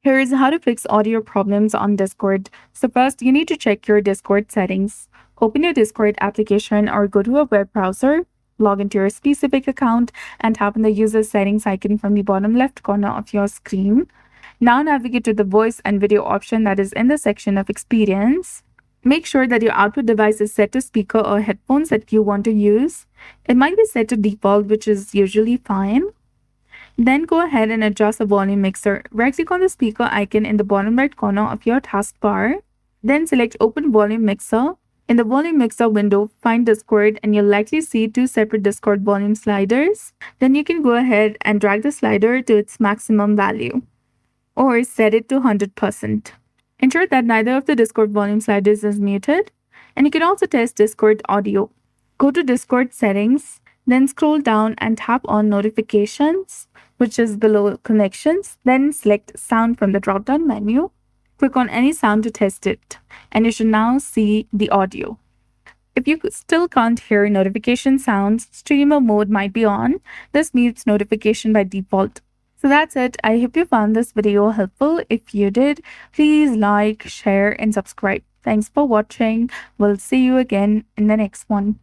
Here's how to fix audio problems on Discord. So first, you need to check your Discord settings. Open your Discord application or go to a web browser, log into your specific account, and tap on the user settings icon from the bottom left corner of your screen. Now navigate to the voice and video option that is in the section of experience. Make sure that your output device is set to speaker or headphones that you want to use. It might be set to default, which is usually fine. Then go ahead and adjust the volume mixer. Right-click on the speaker icon in the bottom right corner of your taskbar. Then select Open Volume Mixer. In the Volume Mixer window, find Discord and you'll likely see two separate Discord volume sliders. Then you can go ahead and drag the slider to its maximum value or set it to 100%. Ensure that neither of the Discord volume sliders is muted. And you can also test Discord audio. Go to Discord settings, then scroll down and tap on Notifications, which is below Connections. Then select Sound from the drop-down menu. Click on any sound to test it, and you should now see the audio. If you still can't hear notification sounds, streamer mode might be on. This mutes notification by default. So that's it. I hope you found this video helpful. If you did, please like, share, and subscribe. Thanks for watching. We'll see you again in the next one.